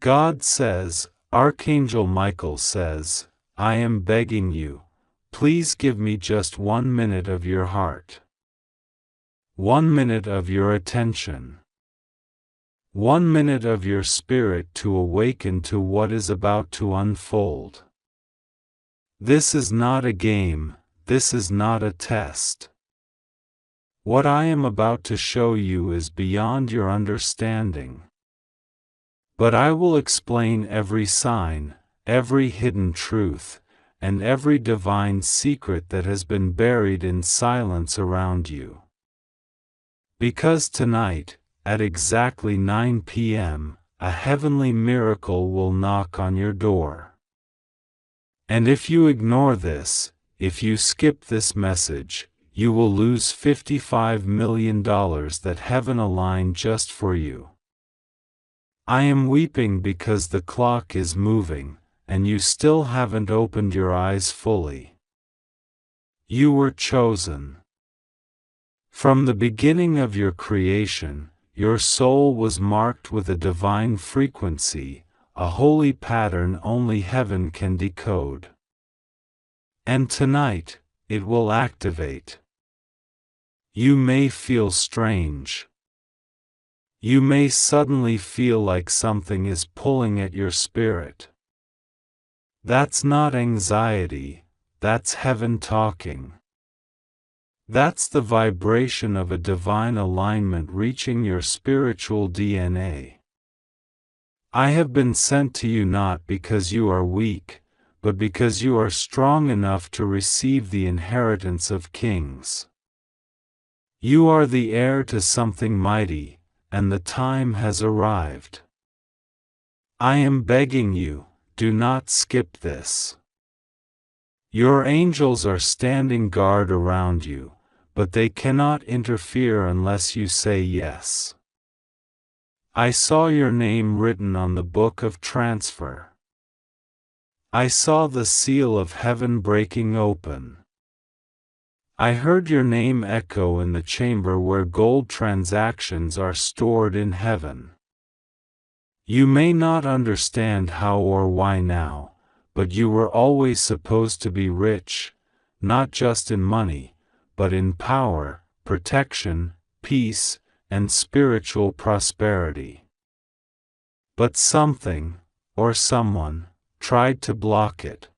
God says, Archangel Michael says, I am begging you, please give me just 1 minute of your heart. 1 minute of your attention. 1 minute of your spirit to awaken to what is about to unfold. This is not a game, this is not a test. What I am about to show you is beyond your understanding. But I will explain every sign, every hidden truth, and every divine secret that has been buried in silence around you. Because tonight, at exactly 9 p.m., a heavenly miracle will knock on your door. And if you ignore this, if you skip this message, you will lose $55 million that heaven aligned just for you. I am weeping because the clock is moving, and you still haven't opened your eyes fully. You were chosen. From the beginning of your creation, your soul was marked with a divine frequency, a holy pattern only heaven can decode. And tonight, it will activate. You may feel strange. You may suddenly feel like something is pulling at your spirit. That's not anxiety, that's heaven talking. That's the vibration of a divine alignment reaching your spiritual DNA. I have been sent to you not because you are weak, but because you are strong enough to receive the inheritance of kings. You are the heir to something mighty, and the time has arrived. I am begging you, do not skip this. Your angels are standing guard around you, but they cannot interfere unless you say yes. I saw your name written on the book of transfer. I saw the seal of heaven breaking open. I heard your name echo in the chamber where gold transactions are stored in heaven. You may not understand how or why now, but you were always supposed to be rich, not just in money, but in power, protection, peace, and spiritual prosperity. But something, or someone, tried to block it.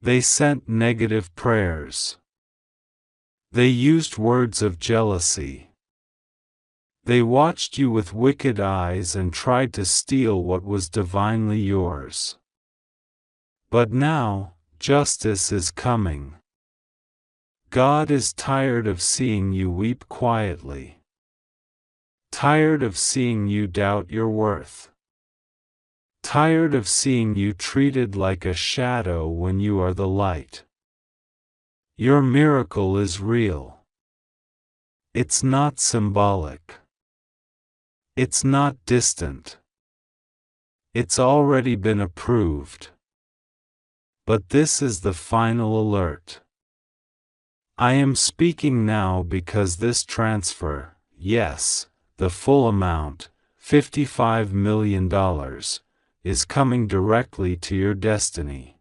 They sent negative prayers. They used words of jealousy. They watched you with wicked eyes and tried to steal what was divinely yours. But now, justice is coming. God is tired of seeing you weep quietly. Tired of seeing you doubt your worth. Tired of seeing you treated like a shadow when you are the light. Your miracle is real. It's not symbolic. It's not distant. It's already been approved. But this is the final alert. I am speaking now because this transfer, yes, the full amount, $55 million, is coming directly to your destiny.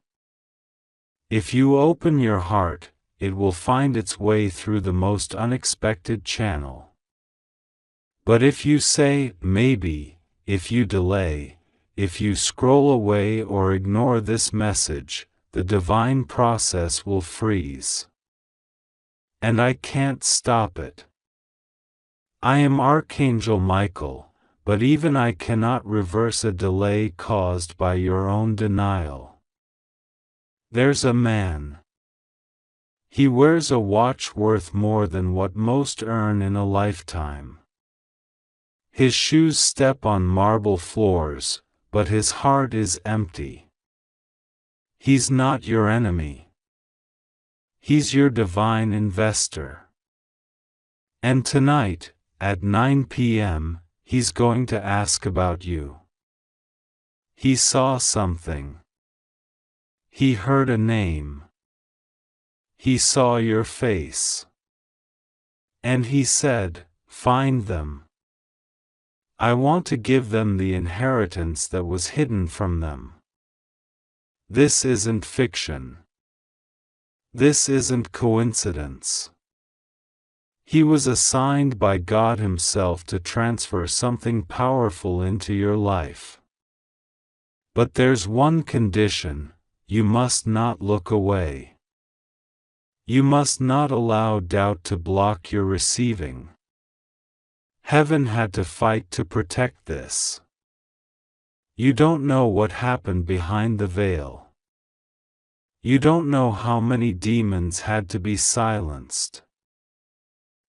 If you open your heart, it will find its way through the most unexpected channel. But if you say, maybe, if you delay, if you scroll away or ignore this message, the divine process will freeze. And I can't stop it. I am Archangel Michael, but even I cannot reverse a delay caused by your own denial. There's a man. He wears a watch worth more than what most earn in a lifetime. His shoes step on marble floors, but his heart is empty. He's not your enemy. He's your divine investor. And tonight, at 9 p.m., he's going to ask about you. He saw something. He heard a name. He saw your face. And he said, find them. I want to give them the inheritance that was hidden from them. This isn't fiction. This isn't coincidence. He was assigned by God Himself to transfer something powerful into your life. But there's one condition: you must not look away. You must not allow doubt to block your receiving. Heaven had to fight to protect this. You don't know what happened behind the veil. You don't know how many demons had to be silenced.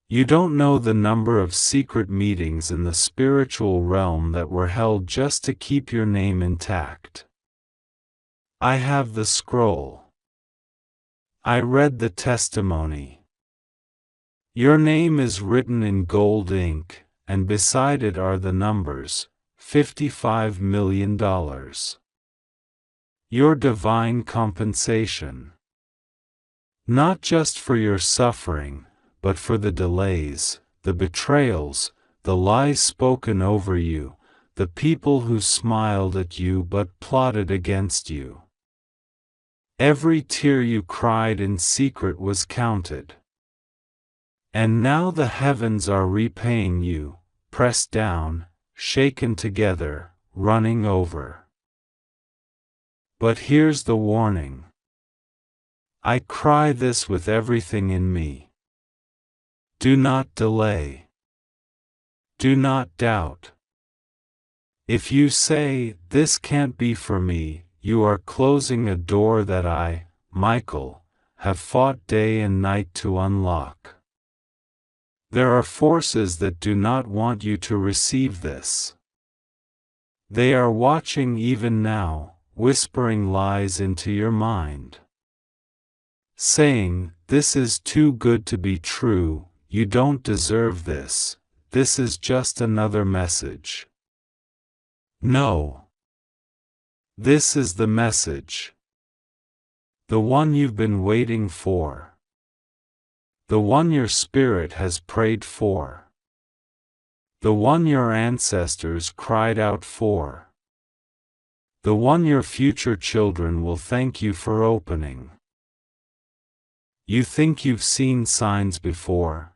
You don't know the number of secret meetings in the spiritual realm that were held just to keep your name intact. I have the scroll. I read the testimony. Your name is written in gold ink, and beside it are the numbers, $55 million. Your divine compensation. Not just for your suffering, but for the delays, the betrayals, the lies spoken over you, the people who smiled at you but plotted against you. Every tear you cried in secret was counted. And now the heavens are repaying you, pressed down, shaken together, running over. But here's the warning. I cry this with everything in me. Do not delay. Do not doubt. If you say, "This can't be for me," you are closing a door that I, Michael, have fought day and night to unlock. There are forces that do not want you to receive this. They are watching even now, whispering lies into your mind. Saying, "This is too good to be true, you don't deserve this, this is just another message." No. This is the message. The one you've been waiting for. The one your spirit has prayed for. The one your ancestors cried out for. The one your future children will thank you for opening. You think you've seen signs before?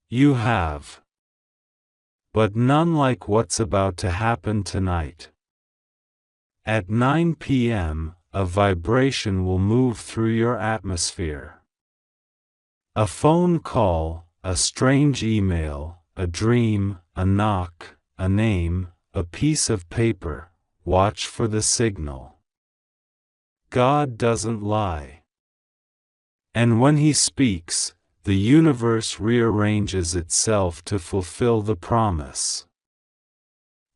You have. But none like what's about to happen tonight. At 9 p.m., a vibration will move through your atmosphere. A phone call, a strange email, a dream, a knock, a name, a piece of paper. Watch for the signal. God doesn't lie. And when He speaks, the universe rearranges itself to fulfill the promise.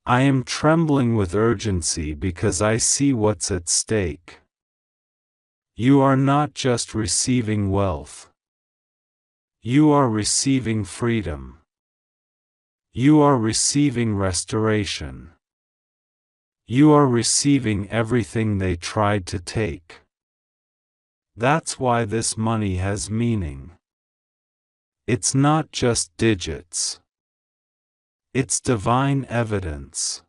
I am trembling with urgency because I see what's at stake. You are not just receiving wealth. You are receiving freedom. You are receiving restoration. You are receiving everything they tried to take. That's why this money has meaning. It's not just digits. It's divine evidence.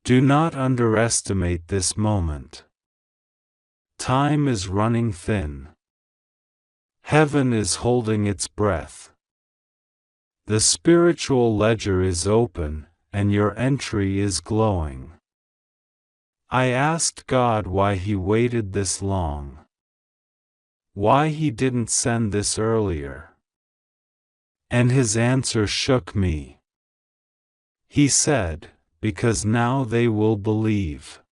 Do not underestimate this moment. Time is running thin. Heaven is holding its breath. The spiritual ledger is open, and your entry is glowing. I asked God why He waited this long. Why He didn't send this earlier. And His answer shook me. He said, "Because now they will believe.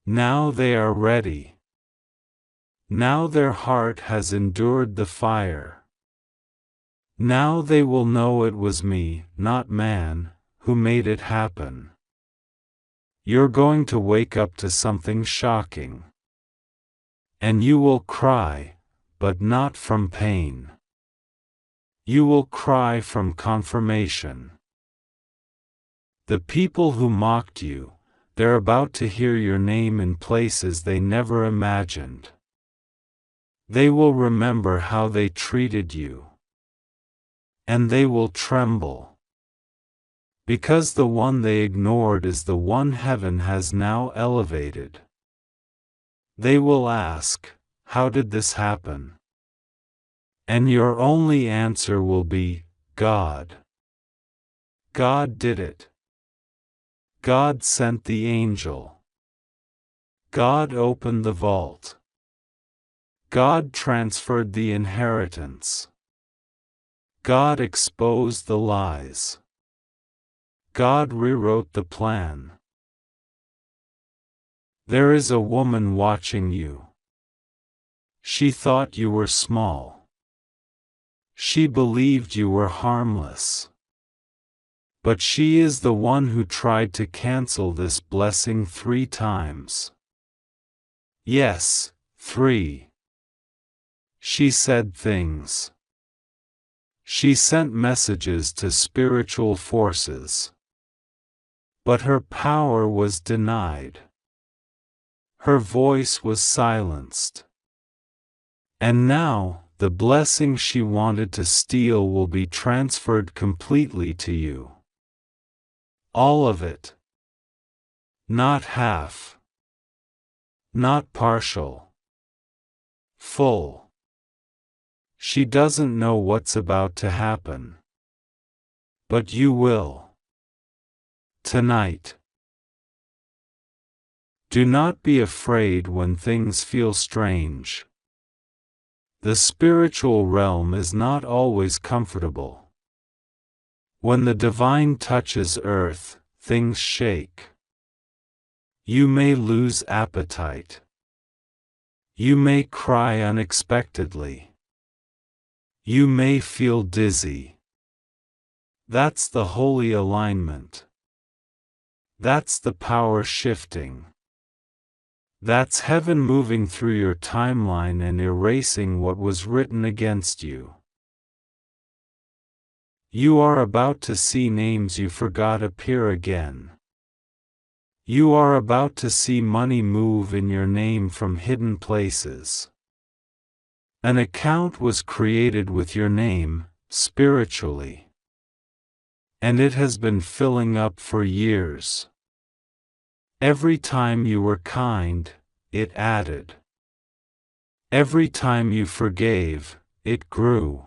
Now they are ready. Now their heart has endured the fire. Now they will know it was me, not man, who made it happen." You're going to wake up to something shocking. And you will cry, but not from pain. You will cry from confirmation. The people who mocked you, they're about to hear your name in places they never imagined. They will remember how they treated you. And they will tremble. because the one they ignored is the one heaven has now elevated. They will ask, how did this happen? And your only answer will be, God. God did it. God sent the angel. God opened the vault. God transferred the inheritance. God exposed the lies. God rewrote the plan. There is a woman watching you. She thought you were small. She believed you were harmless. But she is the one who tried to cancel this blessing 3 times. Yes, 3. She said things. She sent messages to spiritual forces. But her power was denied. Her voice was silenced. And now, the blessing she wanted to steal will be transferred completely to you. All of it. Not half. Not partial. Full. She doesn't know what's about to happen. But you will. Tonight. Do not be afraid when things feel strange. The spiritual realm is not always comfortable. When the divine touches earth, things shake. You may lose appetite. You may cry unexpectedly. You may feel dizzy. That's the holy alignment. That's the power shifting. That's heaven moving through your timeline and erasing what was written against you. You are about to see names you forgot appear again. You are about to see money move in your name from hidden places. An account was created with your name, spiritually. And it has been filling up for years. Every time you were kind, it added. Every time you forgave, it grew.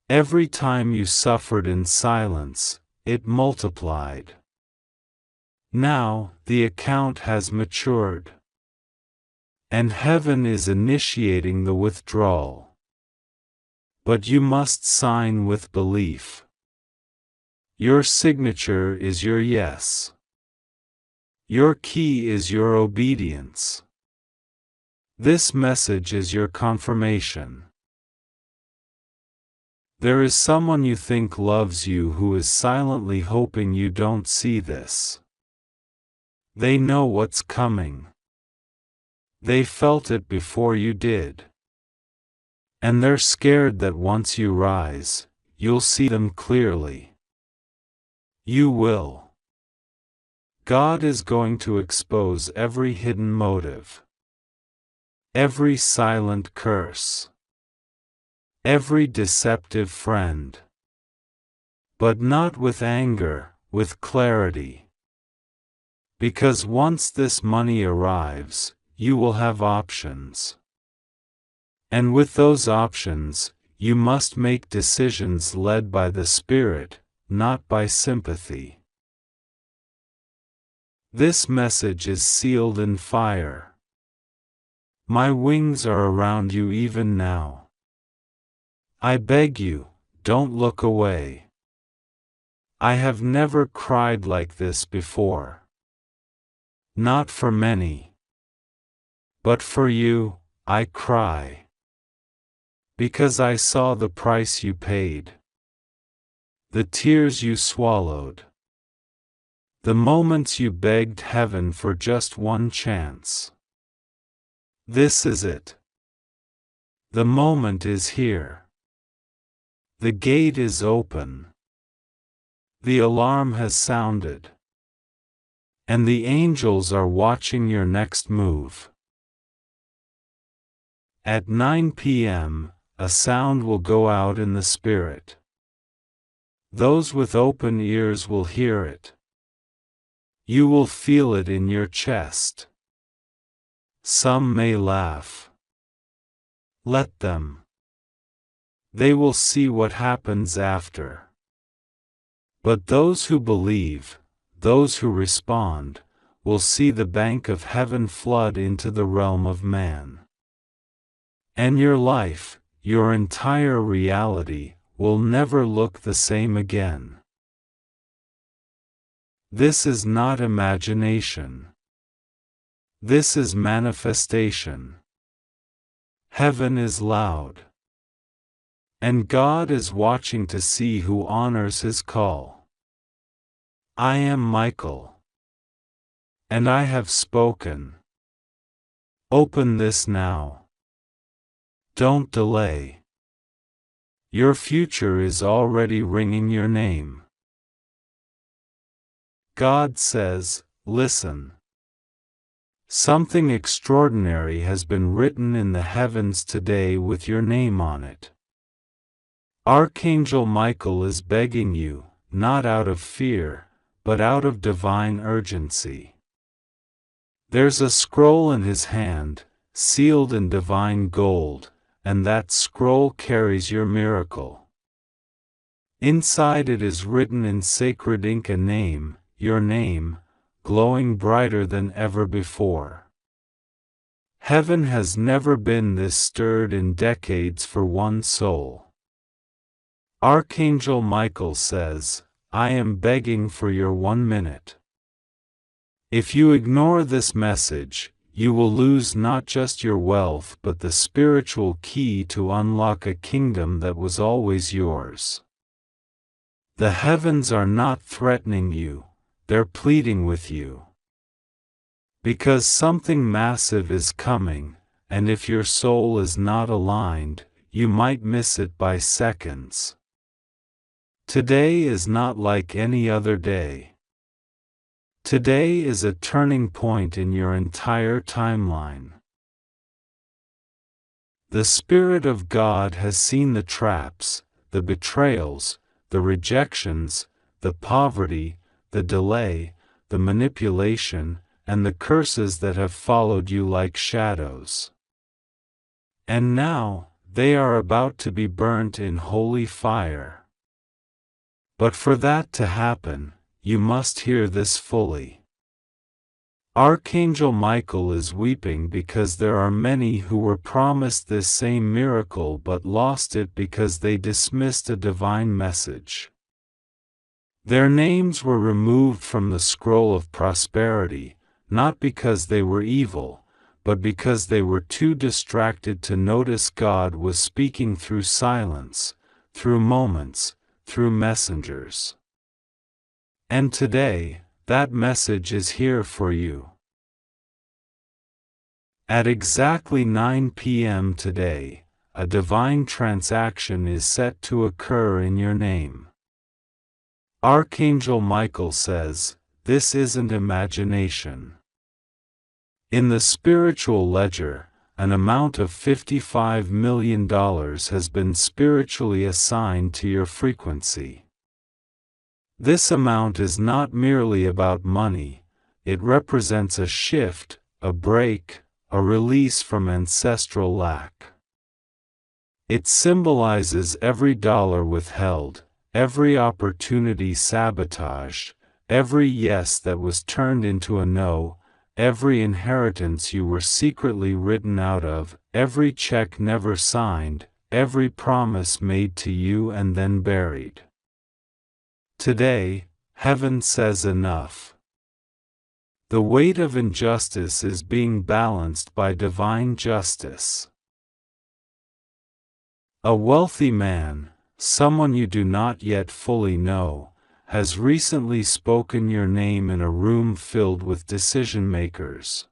Every time you suffered in silence, it multiplied. Now, the account has matured. And heaven is initiating the withdrawal. But you must sign with belief. Your signature is your yes. Your key is your obedience. This message is your confirmation. There is someone you think loves you who is silently hoping you don't see this. They know what's coming. They felt it before you did. And they're scared that once you rise, you'll see them clearly. You will. God is going to expose every hidden motive. Every silent curse. Every deceptive friend. But not with anger, with clarity. Because once this money arrives, you will have options. And with those options, you must make decisions led by the Spirit, not by sympathy. This message is sealed in fire. My wings are around you even now. I beg you, don't look away. I have never cried like this before. Not for many. But for you, I cry. Because I saw the price you paid. The tears you swallowed. The moments you begged heaven for just one chance. This is it. The moment is here. The gate is open. The alarm has sounded. And the angels are watching your next move. At 9 p.m., a sound will go out in the spirit. Those with open ears will hear it. You will feel it in your chest. Some may laugh. Let them. They will see what happens after. But those who believe, those who respond, will see the bank of heaven flood into the realm of man. And your life, your entire reality, will never look the same again. This is not imagination. This is manifestation. Heaven is loud. And God is watching to see who honors His call. I am Michael. And I have spoken. Open this now. Don't delay. Your future is already ringing your name. God says, listen. Something extraordinary has been written in the heavens today with your name on it. Archangel Michael is begging you, not out of fear, but out of divine urgency. There's a scroll in his hand, sealed in divine gold, and that scroll carries your miracle. Inside it is written in sacred ink a name, your name, glowing brighter than ever before. Heaven has never been this stirred in decades for one soul. Archangel Michael says, I am begging for your 1 minute. If you ignore this message, you will lose not just your wealth but the spiritual key to unlock a kingdom that was always yours. The heavens are not threatening you, they're pleading with you. Because something massive is coming, and if your soul is not aligned, you might miss it by seconds. Today is not like any other day. Today is a turning point in your entire timeline. The Spirit of God has seen the traps, the betrayals, the rejections, the poverty, the delay, the manipulation, and the curses that have followed you like shadows. And now, they are about to be burnt in holy fire. But for that to happen, you must hear this fully. Archangel Michael is weeping because there are many who were promised this same miracle but lost it because they dismissed a divine message. Their names were removed from the scroll of prosperity, not because they were evil, but because they were too distracted to notice God was speaking through silence, through moments, through messengers. And today, that message is here for you. At exactly 9 p.m. today, a divine transaction is set to occur in your name. Archangel Michael says, this isn't imagination. In the spiritual ledger, an amount of $55 million has been spiritually assigned to your frequency. This amount is not merely about money, it represents a shift, a break, a release from ancestral lack. It symbolizes every dollar withheld, every opportunity sabotaged, every yes that was turned into a no, every inheritance you were secretly written out of, every check never signed, every promise made to you and then buried. Today, heaven says enough. The weight of injustice is being balanced by divine justice. A wealthy man, someone you do not yet fully know, has recently spoken your name in a room filled with decision-makers.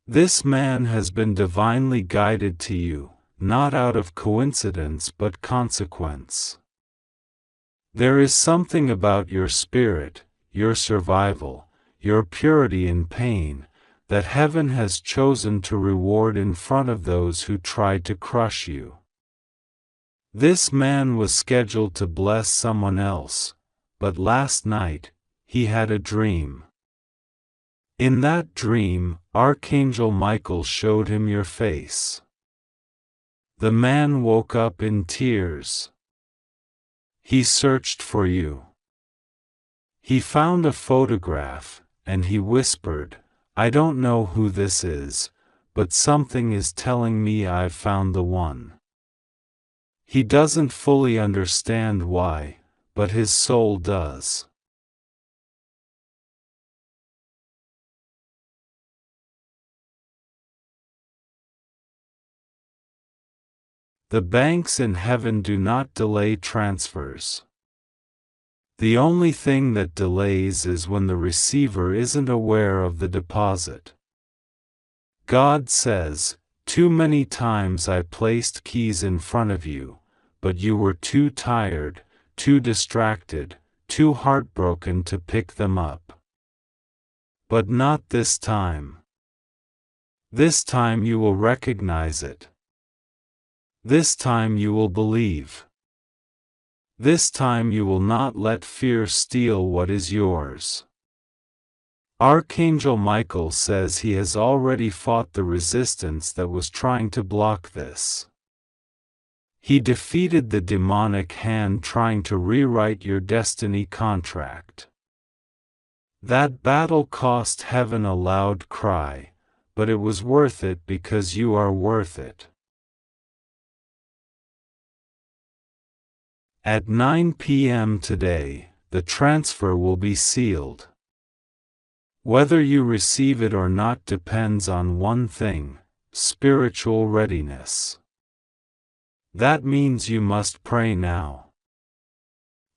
This man has been divinely guided to you, not out of coincidence but consequence. There is something about your spirit, your survival, your purity in pain, that heaven has chosen to reward in front of those who tried to crush you. This man was scheduled to bless someone else, but last night, he had a dream. In that dream, Archangel Michael showed him your face. The man woke up in tears. He searched for you. He found a photograph, and he whispered, "I don't know who this is, but something is telling me I've found the one." He doesn't fully understand why, but his soul does. The banks in heaven do not delay transfers. The only thing that delays is when the receiver isn't aware of the deposit. God says, "Too many times I placed keys in front of you, but you were too tired, too distracted, too heartbroken to pick them up. But not this time. This time you will recognize it. This time you will believe. This time you will not let fear steal what is yours." Archangel Michael says he has already fought the resistance that was trying to block this. He defeated the demonic hand trying to rewrite your destiny contract. That battle cost heaven a loud cry, but it was worth it because you are worth it. At 9 p.m. today, the transfer will be sealed. Whether you receive it or not depends on one thing: spiritual readiness. That means you must pray now.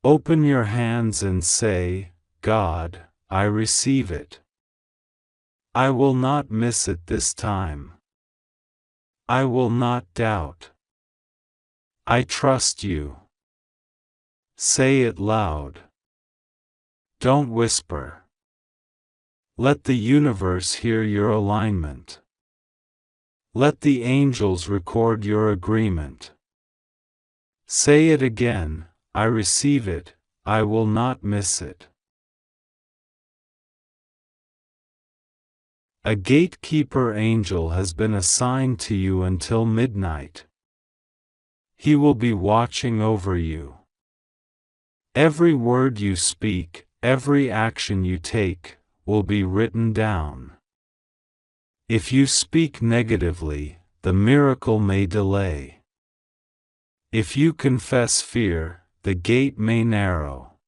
Open your hands and say, "God, I receive it. I will not miss it this time. I will not doubt. I trust you." Say it loud. Don't whisper. Let the universe hear your alignment. Let the angels record your agreement. Say it again, "I receive it, I will not miss it." A gatekeeper angel has been assigned to you until midnight. He will be watching over you. Every word you speak, every action you take, will be written down. If you speak negatively, the miracle may delay. If you confess fear, the gate may narrow.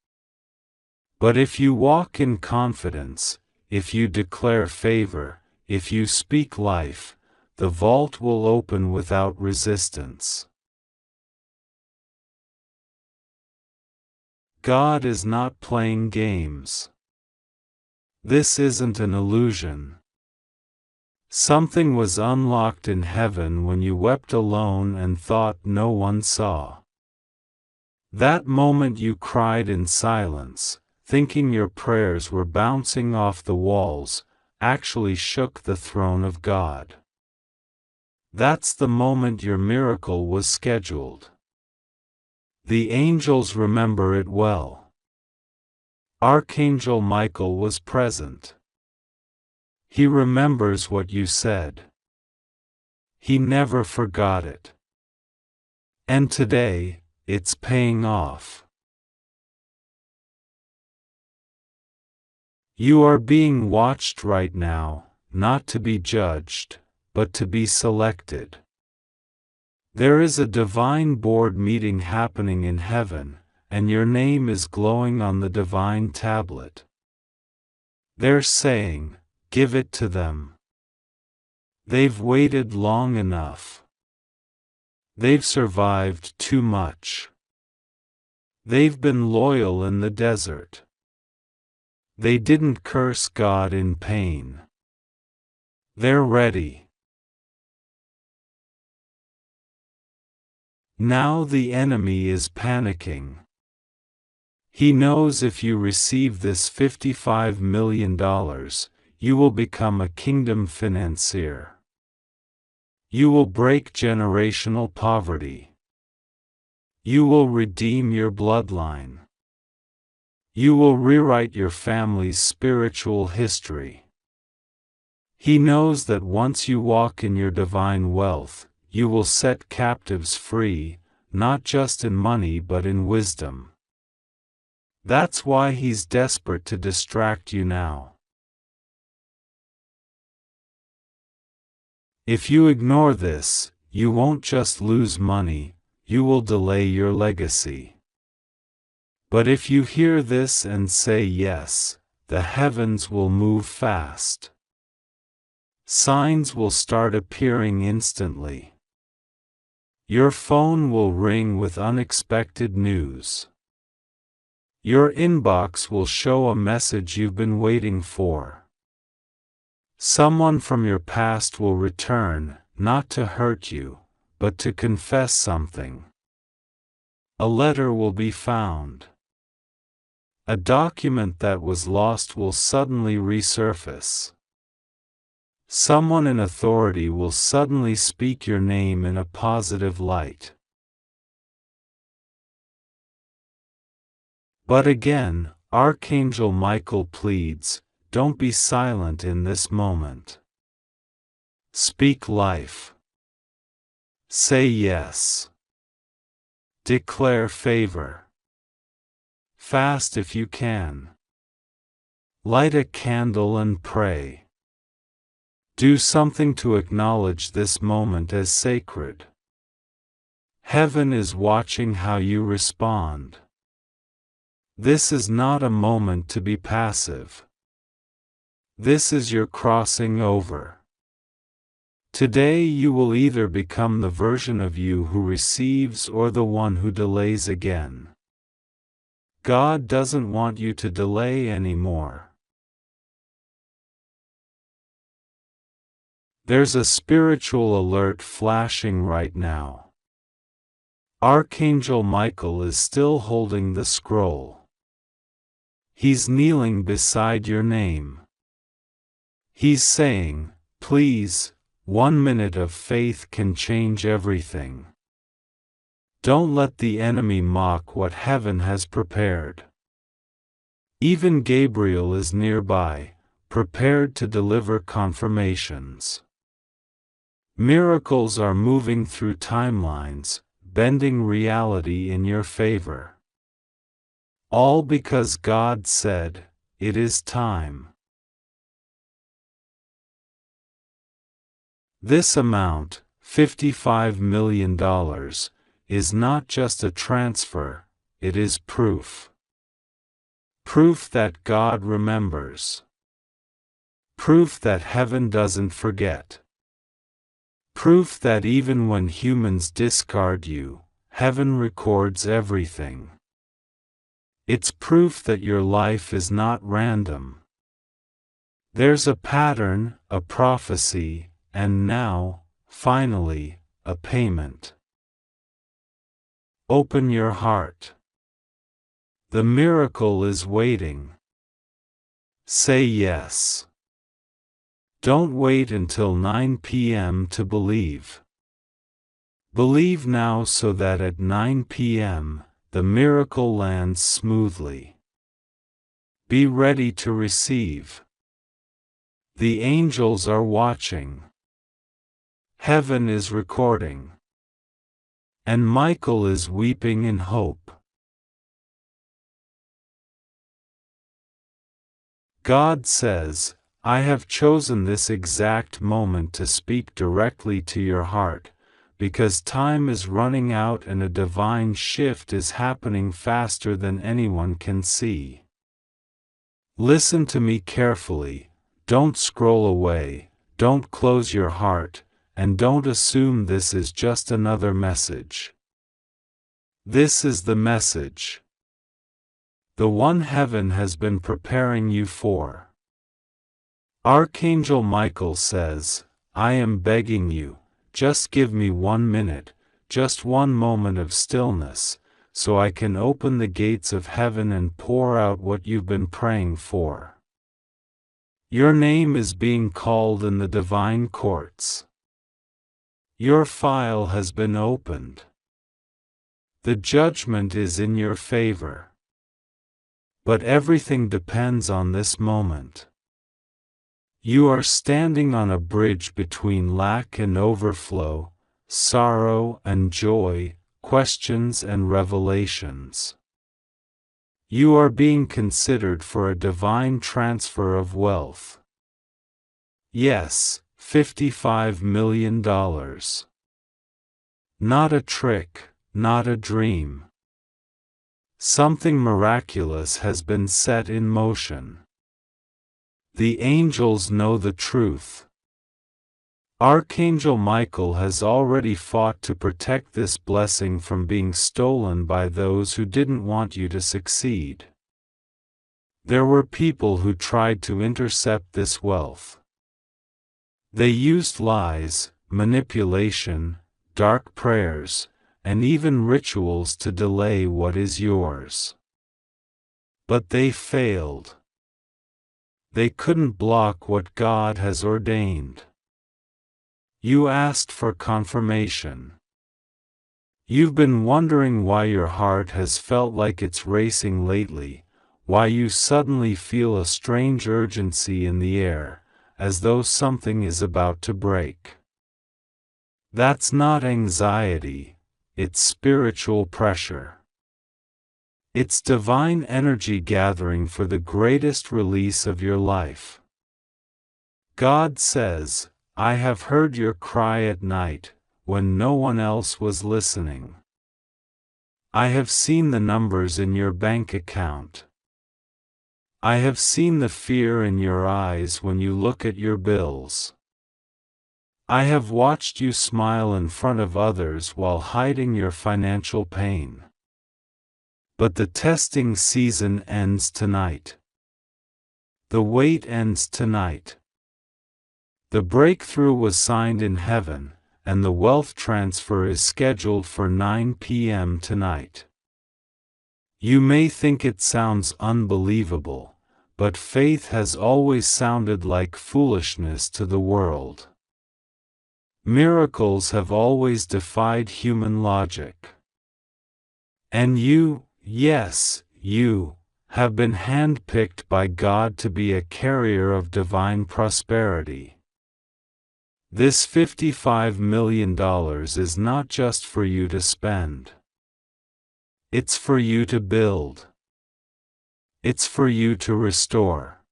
But if you walk in confidence, if you declare favor, if you speak life, the vault will open without resistance. God is not playing games. This isn't an illusion. Something was unlocked in heaven when you wept alone and thought no one saw. That moment you cried in silence, thinking your prayers were bouncing off the walls, actually shook the throne of God. That's the moment your miracle was scheduled. The angels remember it well. Archangel Michael was present. He remembers what you said. He never forgot it. And today, it's paying off. You are being watched right now, not to be judged, but to be selected. There is a divine board meeting happening in heaven, and your name is glowing on the divine tablet. They're saying, "Give it to them. They've waited long enough. They've survived too much. They've been loyal in the desert. They didn't curse God in pain. They're ready." Now the enemy is panicking. He knows if you receive this $55 million, you will become a kingdom financier. You will break generational poverty. You will redeem your bloodline. You will rewrite your family's spiritual history. He knows that once you walk in your divine wealth, you will set captives free, not just in money but in wisdom. That's why he's desperate to distract you now. If you ignore this, you won't just lose money, you will delay your legacy. But if you hear this and say yes, the heavens will move fast. Signs will start appearing instantly. Your phone will ring with unexpected news. Your inbox will show a message you've been waiting for. Someone from your past will return, not to hurt you, but to confess something. A letter will be found. A document that was lost will suddenly resurface. Someone in authority will suddenly speak your name in a positive light. But again, Archangel Michael pleads, don't be silent in this moment. Speak life. Say yes. Declare favor. Fast if you can. Light a candle and pray. Do something to acknowledge this moment as sacred. Heaven is watching how you respond. This is not a moment to be passive. This is your crossing over. Today you will either become the version of you who receives or the one who delays again. God doesn't want you to delay anymore. There's a spiritual alert flashing right now. Archangel Michael is still holding the scroll. He's kneeling beside your name. He's saying, please, 1 minute of faith can change everything. Don't let the enemy mock what heaven has prepared. Even Gabriel is nearby, prepared to deliver confirmations. Miracles are moving through timelines, bending reality in your favor. All because God said, it is time. This amount, $55 million, is not just a transfer, it is proof. Proof that God remembers. Proof that heaven doesn't forget. Proof that even when humans discard you, heaven records everything. It's proof that your life is not random. There's a pattern, a prophecy, and now, finally, a payment. Open your heart. The miracle is waiting. Say yes. Don't wait until 9 p.m. to believe. Believe now so that at 9 p.m., the miracle lands smoothly. Be ready to receive. The angels are watching. Heaven is recording. And Michael is weeping in hope. God says, I have chosen this exact moment to speak directly to your heart, because time is running out and a divine shift is happening faster than anyone can see. Listen to me carefully, don't scroll away, don't close your heart, and don't assume this is just another message. This is the message. The one heaven has been preparing you for. Archangel Michael says, I am begging you, just give me 1 minute, just one moment of stillness, so I can open the gates of heaven and pour out what you've been praying for. Your name is being called in the divine courts. Your file has been opened. The judgment is in your favor. But everything depends on this moment. You are standing on a bridge between lack and overflow, sorrow and joy, questions and revelations. You are being considered for a divine transfer of wealth. Yes, $55 million. Not a trick, not a dream. Something miraculous has been set in motion. The angels know the truth. Archangel Michael has already fought to protect this blessing from being stolen by those who didn't want you to succeed. There were people who tried to intercept this wealth. They used lies, manipulation, dark prayers, and even rituals to delay what is yours. But they failed. They couldn't block what God has ordained. You asked for confirmation. You've been wondering why your heart has felt like it's racing lately, why you suddenly feel a strange urgency in the air, as though something is about to break. That's not anxiety, it's spiritual pressure. It's divine energy gathering for the greatest release of your life. God says, I have heard your cry at night, when no one else was listening. I have seen the numbers in your bank account. I have seen the fear in your eyes when you look at your bills. I have watched you smile in front of others while hiding your financial pain. But the testing season ends tonight. The wait ends tonight. The breakthrough was signed in heaven, and the wealth transfer is scheduled for 9 p.m. tonight. You may think it sounds unbelievable, but faith has always sounded like foolishness to the world. Miracles have always defied human logic. And you, yes, you, have been handpicked by God to be a carrier of divine prosperity. This $55 million is not just for you to spend. It's for you to build. It's for you to restore.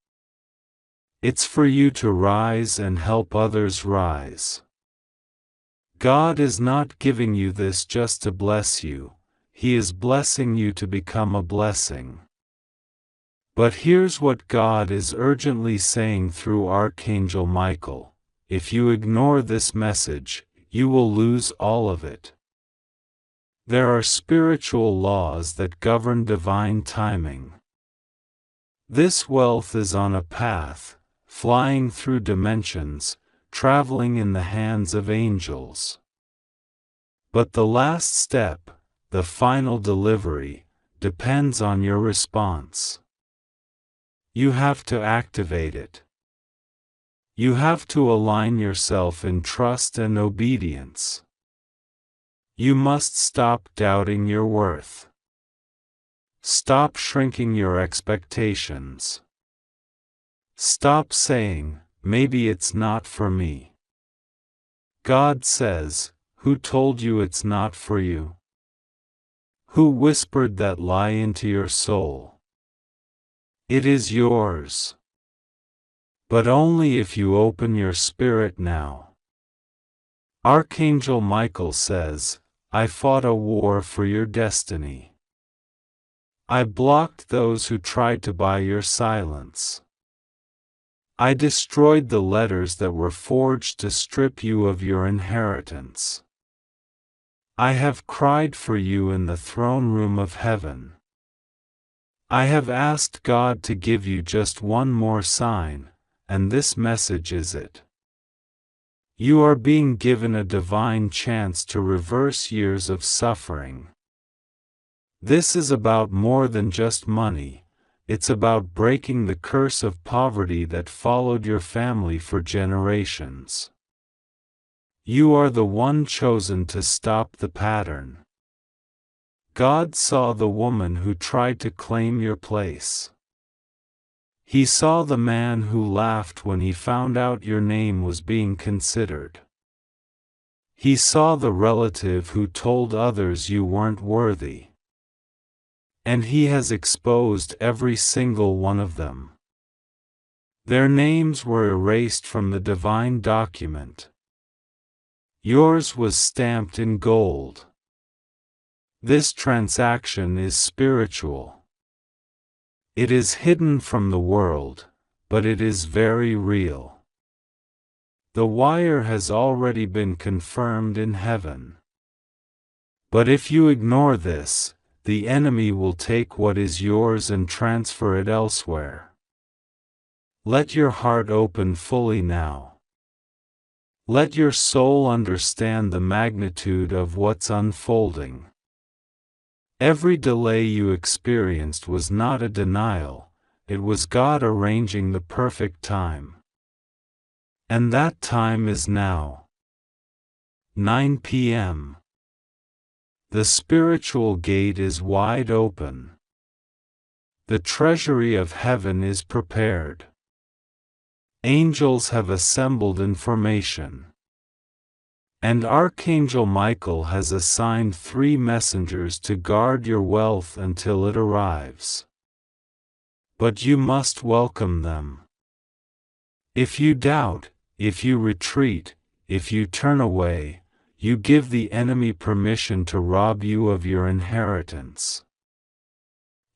It's for you to rise and help others rise. God is not giving you this just to bless you, He is blessing you to become a blessing. But here's what God is urgently saying through Archangel Michael. If you ignore this message, you will lose all of it. There are spiritual laws that govern divine timing. This wealth is on a path, flying through dimensions, traveling in the hands of angels. But the last step, the final delivery, depends on your response. You have to activate it. You have to align yourself in trust and obedience. You must stop doubting your worth. Stop shrinking your expectations. Stop saying, maybe it's not for me. God says, who told you it's not for you? Who whispered that lie into your soul? It is yours. But only if you open your spirit now. Archangel Michael says, I fought a war for your destiny. I blocked those who tried to buy your silence. I destroyed the letters that were forged to strip you of your inheritance. I have cried for you in the throne room of heaven. I have asked God to give you just one more sign, and this message is it. You are being given a divine chance to reverse years of suffering. This is about more than just money, it's about breaking the curse of poverty that followed your family for generations. You are the one chosen to stop the pattern. God saw the woman who tried to claim your place. He saw the man who laughed when he found out your name was being considered. He saw the relative who told others you weren't worthy. And he has exposed every single one of them. Their names were erased from the divine document. Yours was stamped in gold. This transaction is spiritual. It is hidden from the world, but it is very real. The wire has already been confirmed in heaven. But if you ignore this, the enemy will take what is yours and transfer it elsewhere. Let your heart open fully now. Let your soul understand the magnitude of what's unfolding. Every delay you experienced was not a denial, it was God arranging the perfect time. And that time is now. 9 p.m. The spiritual gate is wide open. The treasury of heaven is prepared. Angels have assembled information. And Archangel Michael has assigned 3 messengers to guard your wealth until it arrives. But you must welcome them. If you doubt, if you retreat, if you turn away, you give the enemy permission to rob you of your inheritance.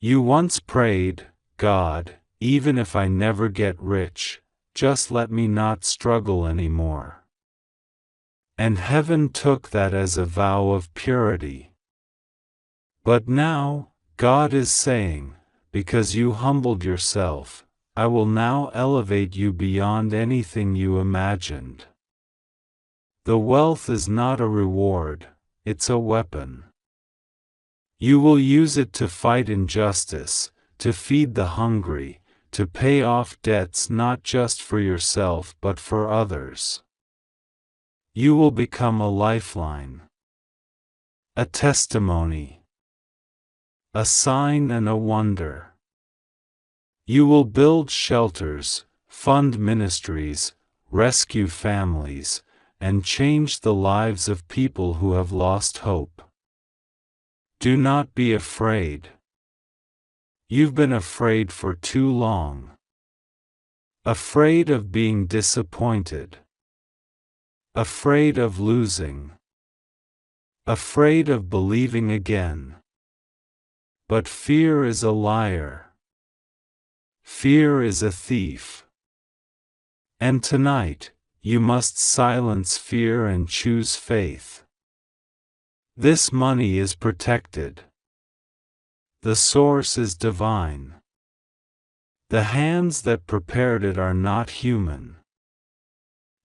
You once prayed, God, even if I never get rich, just let me not struggle anymore. And heaven took that as a vow of purity. But now, God is saying, because you humbled yourself, I will now elevate you beyond anything you imagined. The wealth is not a reward, it's a weapon. You will use it to fight injustice, to feed the hungry, to pay off debts not just for yourself but for others. You will become a lifeline, a testimony, a sign and a wonder. You will build shelters, fund ministries, rescue families, and change the lives of people who have lost hope. Do not be afraid. You've been afraid for too long. Afraid of being disappointed. Afraid of losing. Afraid of believing again. But fear is a liar. Fear is a thief. And tonight, you must silence fear and choose faith. This money is protected. The source is divine. The hands that prepared it are not human.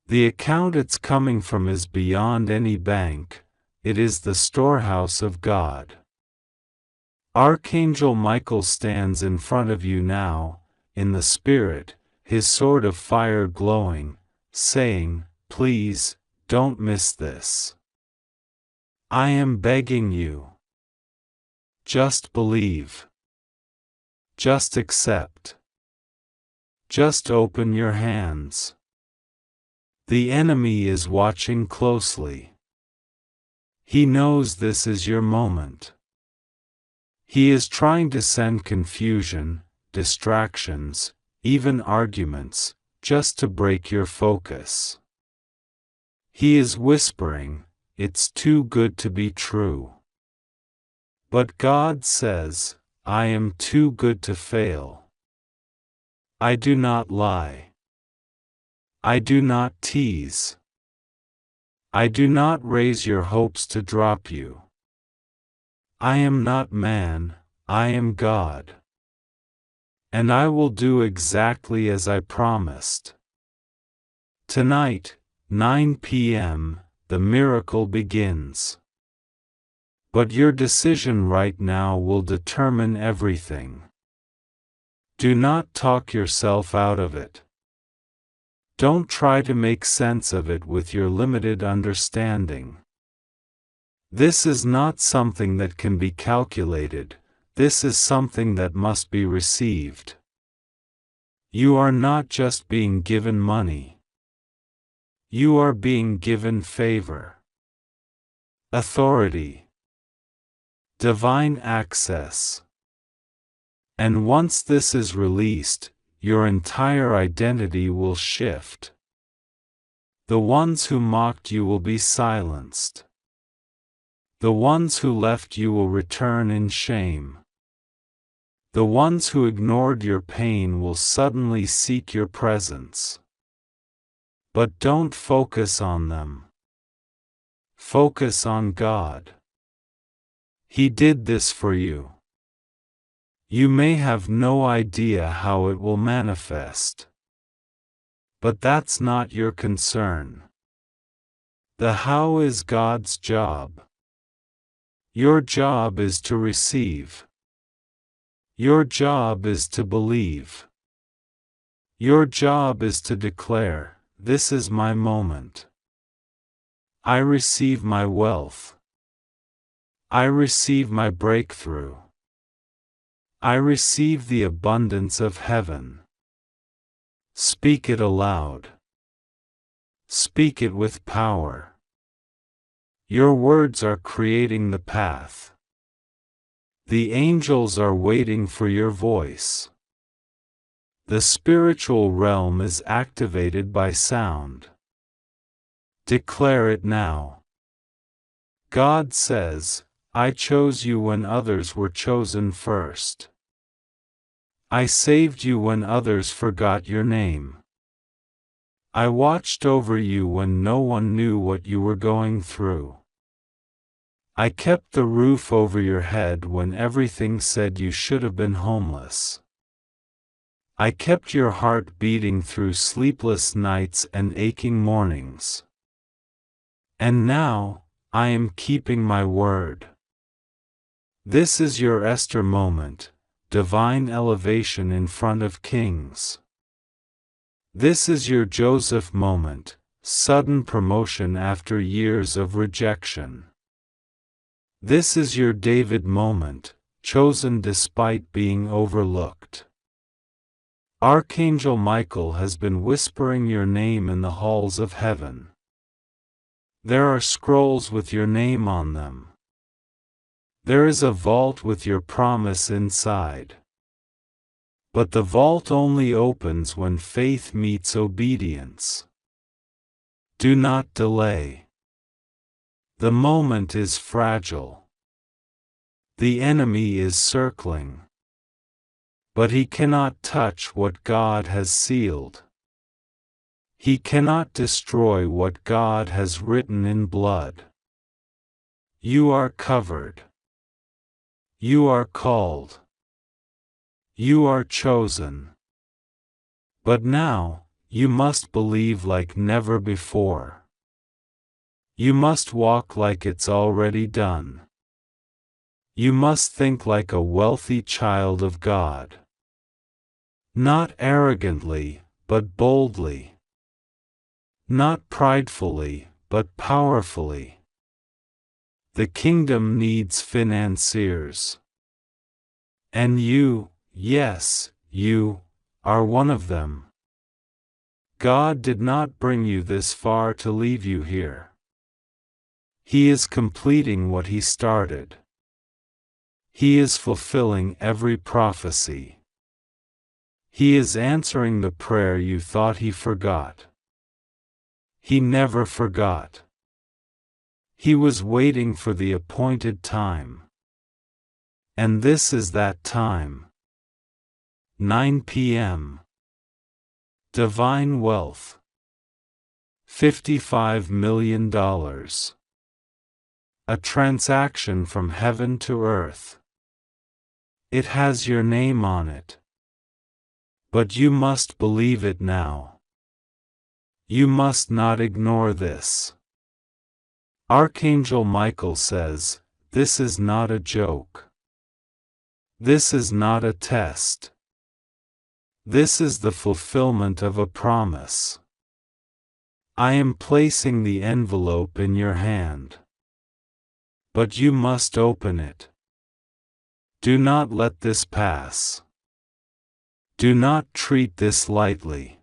The account it's coming from is beyond any bank, it is the storehouse of God. Archangel Michael stands in front of you now, in the spirit, his sword of fire glowing, saying, please, don't miss this. I am begging you. Just believe. Just accept. Just open your hands. The enemy is watching closely. He knows this is your moment. He is trying to send confusion, distractions, even arguments, just to break your focus. He is whispering, it's too good to be true. But God says, I am too good to fail. I do not lie. I do not tease. I do not raise your hopes to drop you. I am not man, I am God. And I will do exactly as I promised. Tonight, 9 p.m., the miracle begins. But your decision right now will determine everything. Do not talk yourself out of it. Don't try to make sense of it with your limited understanding. This is not something that can be calculated, this is something that must be received. You are not just being given money. You are being given favor, authority, divine access. And once this is released, your entire identity will shift. The ones who mocked you will be silenced. The ones who left you will return in shame. The ones who ignored your pain will suddenly seek your presence. But don't focus on them. Focus on God. He did this for you. You may have no idea how it will manifest. But that's not your concern. The how is God's job. Your job is to receive. Your job is to believe. Your job is to declare, "This is my moment. I receive my wealth. I receive my breakthrough. I receive the abundance of heaven." Speak it aloud. Speak it with power. Your words are creating the path. The angels are waiting for your voice. The spiritual realm is activated by sound. Declare it now. God says, "I chose you when others were chosen first. I saved you when others forgot your name. I watched over you when no one knew what you were going through. I kept the roof over your head when everything said you should have been homeless. I kept your heart beating through sleepless nights and aching mornings. And now, I am keeping my word." This is your Esther moment, divine elevation in front of kings. This is your Joseph moment, sudden promotion after years of rejection. This is your David moment, chosen despite being overlooked. Archangel Michael has been whispering your name in the halls of heaven. There are scrolls with your name on them. There is a vault with your promise inside. But the vault only opens when faith meets obedience. Do not delay. The moment is fragile. The enemy is circling. But he cannot touch what God has sealed. He cannot destroy what God has written in blood. You are covered. You are called. You are chosen. But now, you must believe like never before. You must walk like it's already done. You must think like a wealthy child of God. Not arrogantly, but boldly. Not pridefully, but powerfully. The kingdom needs financiers. And you, yes, you, are one of them. God did not bring you this far to leave you here. He is completing what He started. He is fulfilling every prophecy. He is answering the prayer you thought He forgot. He never forgot. He was waiting for the appointed time. And this is that time. 9 p.m. Divine wealth. $55 million. A transaction from heaven to earth. It has your name on it. But you must believe it now. You must not ignore this. Archangel Michael says, "This is not a joke. This is not a test. This is the fulfillment of a promise. I am placing the envelope in your hand. but you must open it. Do not let this pass. Do not treat this lightly.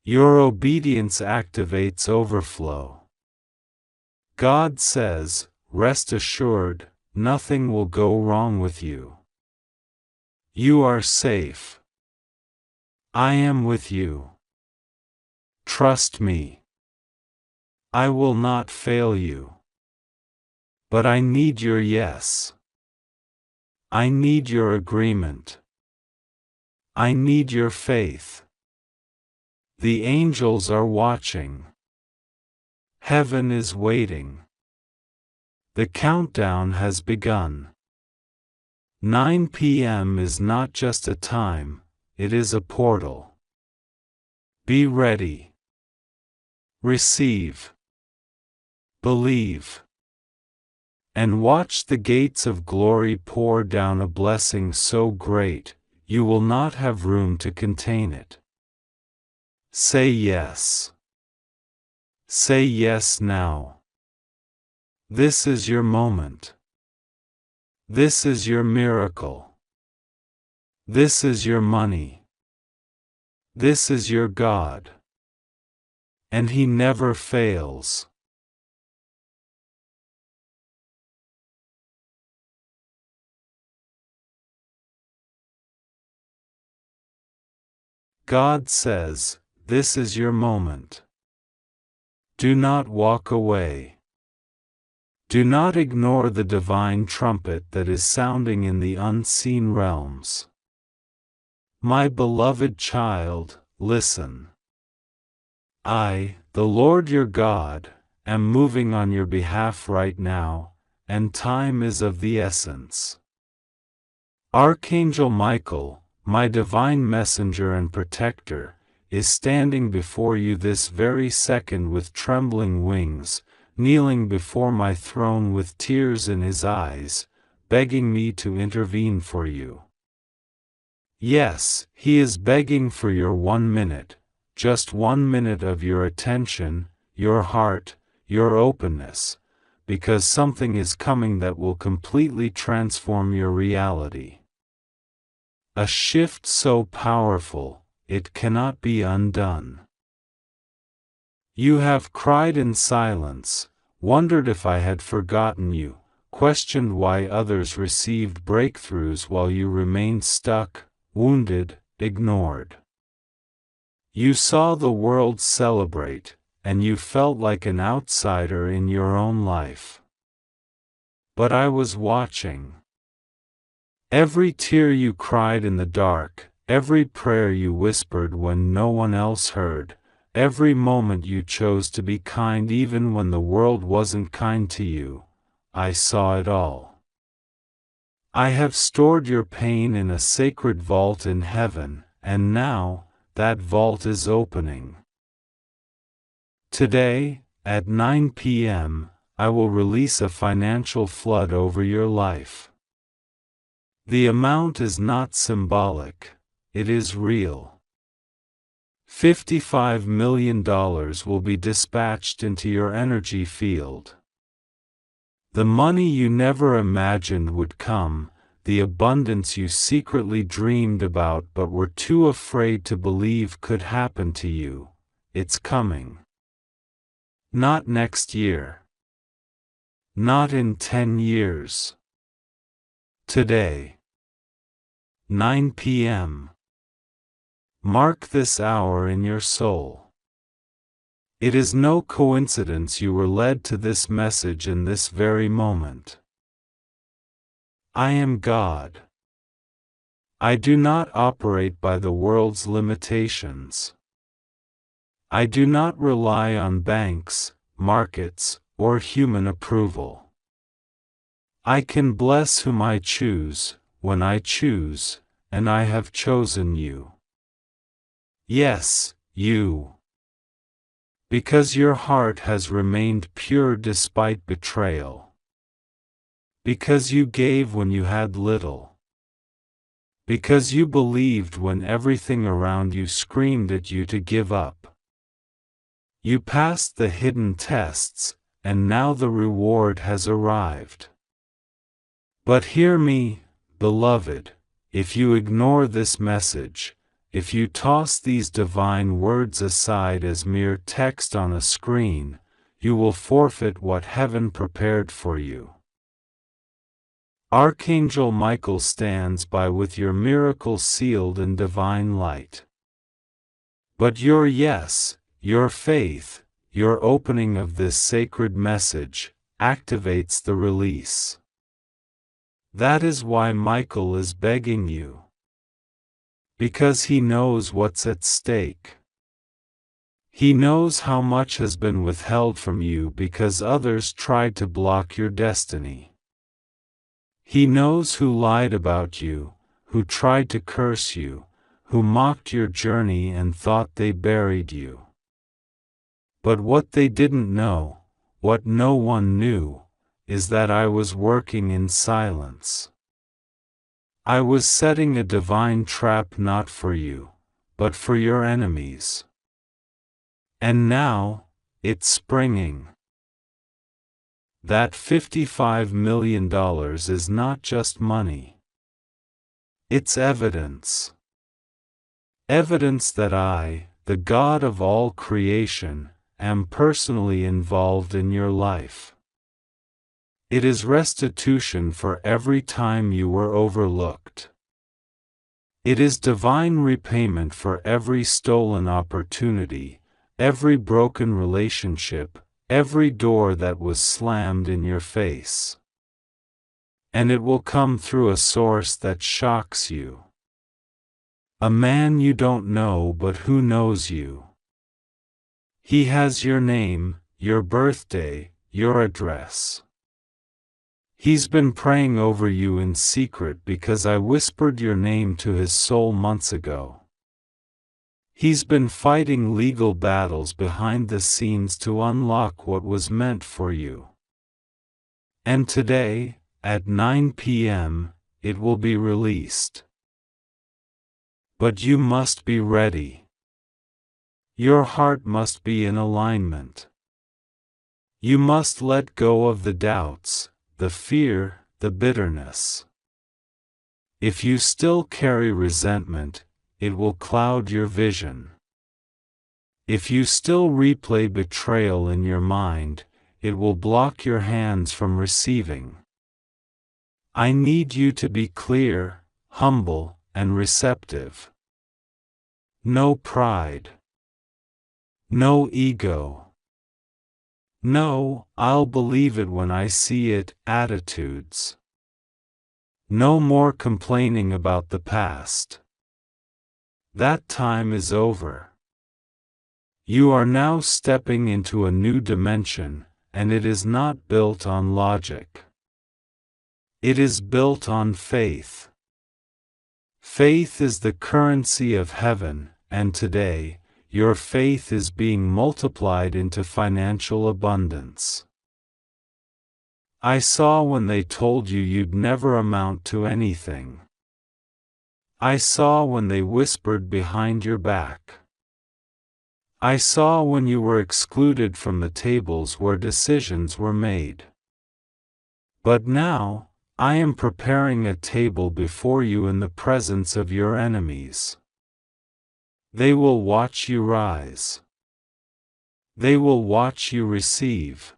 Your obedience activates overflow. God says, rest assured, nothing will go wrong with you. You are safe. I am with you. Trust me. I will not fail you. But I need your yes. I need your agreement. I need your faith. The angels are watching. Heaven is waiting. The countdown has begun. 9 p.m. is not just a time, it is a portal. Be ready. Receive. Believe. And watch the gates of glory pour down a blessing so great, you will not have room to contain it. Say yes. Say yes now. This is your moment. This is your miracle. This is your money. This is your God. And He never fails. God says, this is your moment. Do not walk away. Do not ignore the divine trumpet that is sounding in the unseen realms. My beloved child, listen. I, the Lord your God, am moving on your behalf right now, and time is of the essence. Archangel Michael, my divine messenger and protector, is standing before you this very second with trembling wings, kneeling before my throne with tears in his eyes, begging me to intervene for you. Yes, he is begging for your 1 minute, just 1 minute of your attention, your heart, your openness, because something is coming that will completely transform your reality. A shift so powerful, it cannot be undone. You have cried in silence, wondered if I had forgotten you, questioned why others received breakthroughs while you remained stuck, wounded, ignored. You saw the world celebrate, and you felt like an outsider in your own life. But I was watching. Every tear you cried in the dark, every prayer you whispered when no one else heard, every moment you chose to be kind even when the world wasn't kind to you, I saw it all. I have stored your pain in a sacred vault in heaven, and now, that vault is opening. Today, at 9 p.m., I will release a financial flood over your life. The amount is not symbolic, it is real. $55 million will be dispatched into your energy field. The money you never imagined would come, the abundance you secretly dreamed about but were too afraid to believe could happen to you, it's coming. Not next year. Not in 10 years. Today. 9 p.m. Mark this hour in your soul. It is no coincidence you were led to this message in this very moment. I am God. I do not operate by the world's limitations. I do not rely on banks, markets, or human approval. I can bless whom I choose, when I choose, and I have chosen you. Yes, you. Because your heart has remained pure despite betrayal. Because you gave when you had little. Because you believed when everything around you screamed at you to give up. You passed the hidden tests, and now the reward has arrived. But hear me, beloved, if you ignore this message, if you toss these divine words aside as mere text on a screen, you will forfeit what heaven prepared for you. Archangel Michael stands by with your miracle sealed in divine light. But your yes, your faith, your opening of this sacred message, activates the release. That is why Michael is begging you. Because he knows what's at stake. He knows how much has been withheld from you because others tried to block your destiny. He knows who lied about you, who tried to curse you, who mocked your journey and thought they buried you. But what they didn't know, what no one knew, is that I was working in silence. I was setting a divine trap not for you, but for your enemies. And now, it's springing. That $55 million is not just money. It's evidence. Evidence that I, the God of all creation, am personally involved in your life. It is restitution for every time you were overlooked. It is divine repayment for every stolen opportunity, every broken relationship, every door that was slammed in your face. And it will come through a source that shocks you. A man you don't know but who knows you. He has your name, your birthday, your address. He's been praying over you in secret because I whispered your name to his soul months ago. He's been fighting legal battles behind the scenes to unlock what was meant for you. And today, at 9 p.m., it will be released. But you must be ready. Your heart must be in alignment. You must let go of the doubts, the fear, the bitterness. If you still carry resentment, it will cloud your vision. If you still replay betrayal in your mind, it will block your hands from receiving. I need you to be clear, humble, and receptive. No pride. No ego. No, I'll believe it when I see it, attitudes. No more complaining about the past. That time is over. You are now stepping into a new dimension, and it is not built on logic. It is built on faith. Faith is the currency of heaven, and today, your faith is being multiplied into financial abundance. I saw when they told you you'd never amount to anything. I saw when they whispered behind your back. I saw when you were excluded from the tables where decisions were made. But now, I am preparing a table before you in the presence of your enemies. They will watch you rise. They will watch you receive.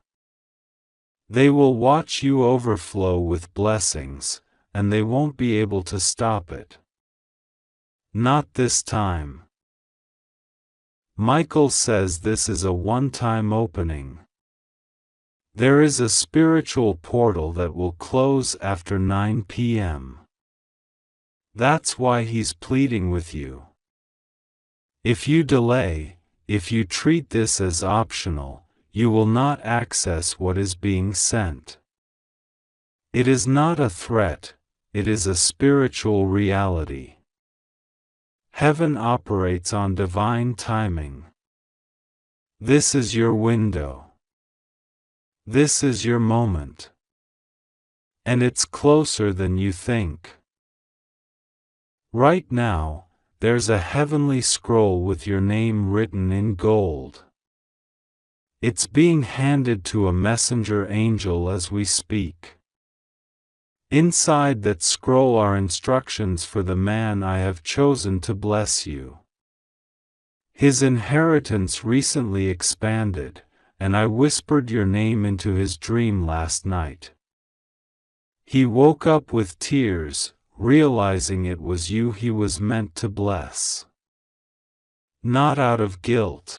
They will watch you overflow with blessings, and they won't be able to stop it. Not this time. Michael says this is a one-time opening. There is a spiritual portal that will close after 9 p.m. That's why he's pleading with you. If you delay, if you treat this as optional, you will not access what is being sent. It is not a threat, it is a spiritual reality. Heaven operates on divine timing. This is your window. This is your moment. And it's closer than you think. Right now, there's a heavenly scroll with your name written in gold. It's being handed to a messenger angel as we speak. Inside that scroll are instructions for the man I have chosen to bless you. His inheritance recently expanded, and I whispered your name into his dream last night. He woke up with tears, realizing it was you he was meant to bless. Not out of guilt.